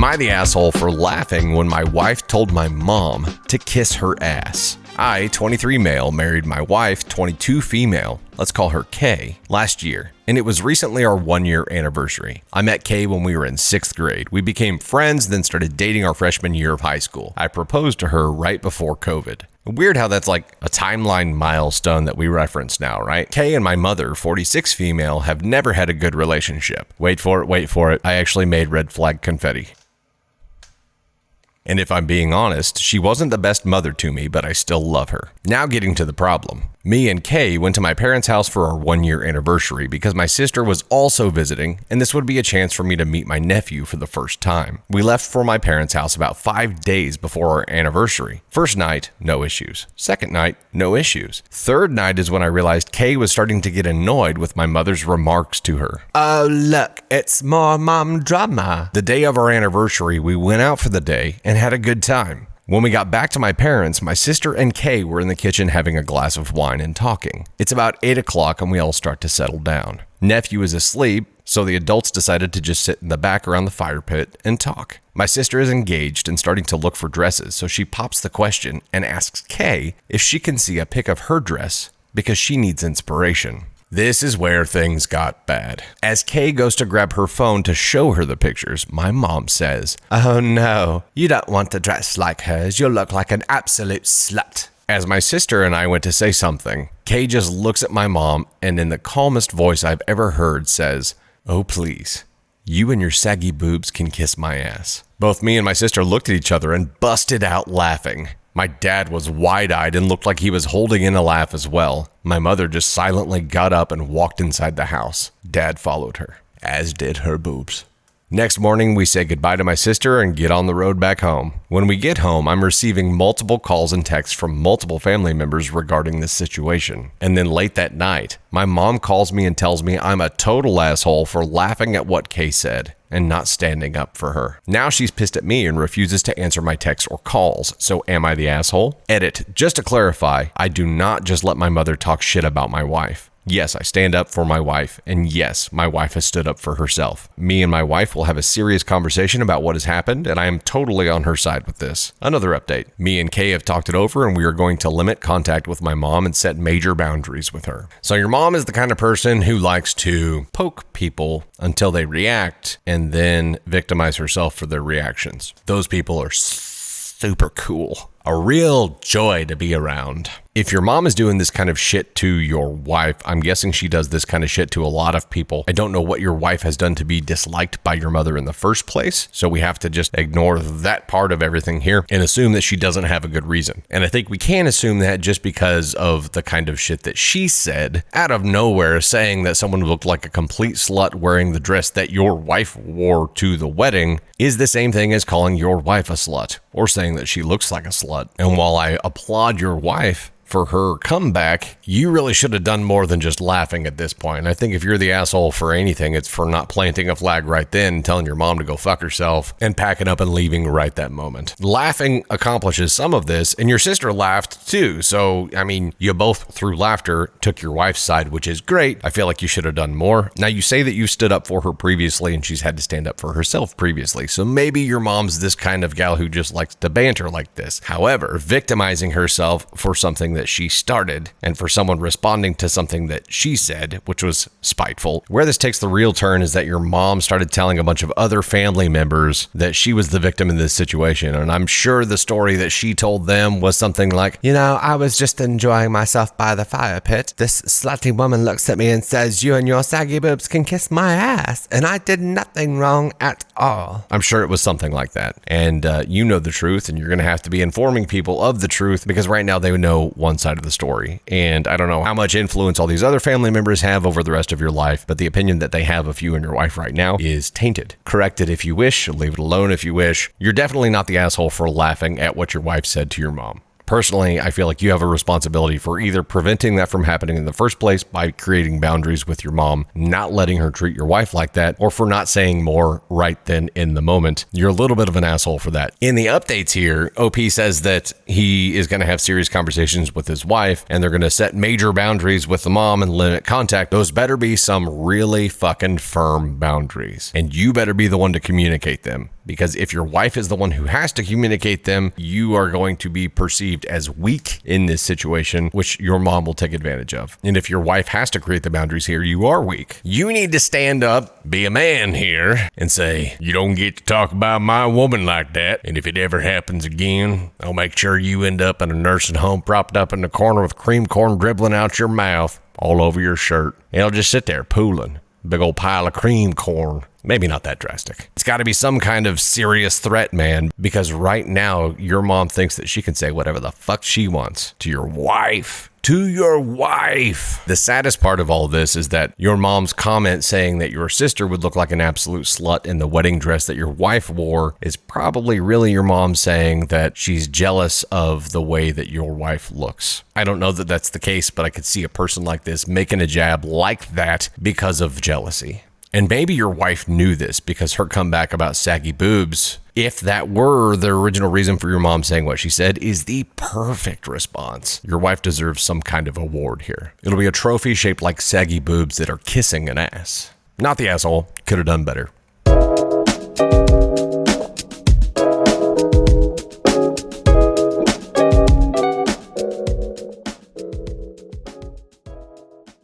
I the asshole for laughing when my wife told my mom to kiss her ass? I, 23 male, married my wife, 22 female, let's call her Kay, last year, and it was recently our 1-year anniversary. I met Kay when we were in 6th grade. We became friends, then started dating our freshman year of high school. I proposed to her right before COVID. Weird how that's like a timeline milestone that we reference now, right? Kay and my mother, 46 female, have never had a good relationship. Wait for it. I actually made red flag confetti. And if I'm being honest, she wasn't the best mother to me, but I still love her. Now getting to the problem. Me and Kay went to my parents' house for our 1-year anniversary because my sister was also visiting, and this would be a chance for me to meet my nephew for the first time. We left for my parents' house about 5 days before our anniversary. First night, no issues. Second night, no issues. Third night is when I realized Kay was starting to get annoyed with my mother's remarks to her. Oh, look, it's more mom drama. The day of our anniversary, we went out for the day and had a good time. When we got back to my parents, my sister and Kay were in the kitchen having a glass of wine and talking. It's about 8 o'clock and we all start to settle down. Nephew is asleep, so the adults decided to just sit in the back around the fire pit and talk. My sister is engaged and starting to look for dresses, so she pops the question and asks Kay if she can see a pic of her dress because she needs inspiration. This is where things got bad. As Kay goes to grab her phone to show her the pictures, my mom says, "Oh no, you don't want to dress like hers. You'll look like an absolute slut." As my sister and I went to say something, Kay just looks at my mom and in the calmest voice I've ever heard says, "Oh please, you and your saggy boobs can kiss my ass." Both me and my sister looked at each other and busted out laughing. My dad was wide-eyed and looked like he was holding in a laugh as well. My mother just silently got up and walked inside the house. Dad followed her, as did her boobs. Next morning, we say goodbye to my sister and get on the road back home. When we get home, I'm receiving multiple calls and texts from multiple family members regarding this situation. And then late that night, my mom calls me and tells me I'm a total asshole for laughing at what Kay said and not standing up for her. Now she's pissed at me and refuses to answer my texts or calls. So am I the asshole? Edit. Just to clarify, I do not just let my mother talk shit about my wife. Yes, I stand up for my wife, and yes, my wife has stood up for herself. Me and my wife will have a serious conversation about what has happened, and I am totally on her side with this. Another update. Me and Kay have talked it over, and we are going to limit contact with my mom and set major boundaries with her. So your mom is the kind of person who likes to poke people until they react, and then victimize herself for their reactions. Those people are super cool. A real joy to be around. If your mom is doing this kind of shit to your wife, I'm guessing she does this kind of shit to a lot of people. I don't know what your wife has done to be disliked by your mother in the first place, so we have to just ignore that part of everything here and assume that she doesn't have a good reason. And I think we can assume that just because of the kind of shit that she said out of nowhere, saying that someone looked like a complete slut wearing the dress that your wife wore to the wedding is the same thing as calling your wife a slut or saying that she looks like a slut. And while I applaud your wife for her comeback, you really should have done more than just laughing at this point. I think if you're the asshole for anything, it's for not planting a flag right then and telling your mom to go fuck herself and packing up and leaving right that moment. Laughing accomplishes some of this, and your sister laughed too. So, I mean, you both, through laughter, took your wife's side, which is great. I feel like you should have done more. Now, you say that you stood up for her previously and she's had to stand up for herself previously. So maybe your mom's this kind of gal who just likes to banter like this. However, victimizing herself for something that she started and for someone responding to something that she said, which was spiteful. Where this takes the real turn is that your mom started telling a bunch of other family members that she was the victim in this situation. And I'm sure the story that she told them was something like, "You know, I was just enjoying myself by the fire pit. This slutty woman looks at me and says, 'You and your saggy boobs can kiss my ass.' And I did nothing wrong at all." I'm sure it was something like that. And you know the truth, and you're going to have to be informing people of the truth because right now they know one side of the story. And I don't know how much influence all these other family members have over the rest of your life, but the opinion that they have of you and your wife right now is tainted. Correct it if you wish, leave it alone if you wish. You're definitely not the asshole for laughing at what your wife said to your mom. Personally, I feel like you have a responsibility for either preventing that from happening in the first place by creating boundaries with your mom, not letting her treat your wife like that, or for not saying more right then in the moment. You're a little bit of an asshole for that. In the updates here, OP says that he is going to have serious conversations with his wife, and they're going to set major boundaries with the mom and limit contact. Those better be some really fucking firm boundaries, and you better be the one to communicate them. Because if your wife is the one who has to communicate them, you are going to be perceived as weak in this situation, which your mom will take advantage of. And if your wife has to create the boundaries here, you are weak. You need to stand up, be a man here, and say, you don't get to talk about my woman like that. And if it ever happens again, I'll make sure you end up in a nursing home propped up in the corner with cream corn dribbling out your mouth all over your shirt. And I'll just sit there pooling. Big old pile of cream corn. Maybe not that drastic. It's got to be some kind of serious threat, man, because right now your mom thinks that she can say whatever the fuck she wants to your wife. To your wife. The saddest part of all this is that your mom's comment saying that your sister would look like an absolute slut in the wedding dress that your wife wore is probably really your mom saying that she's jealous of the way that your wife looks. I don't know that that's the case, but I could see a person like this making a jab like that because of jealousy. And maybe your wife knew this because her comeback about saggy boobs, if that were the original reason for your mom saying what she said, is the perfect response. Your wife deserves some kind of award here. It'll be a trophy shaped like saggy boobs that are kissing an ass. Not the asshole. Could have done better.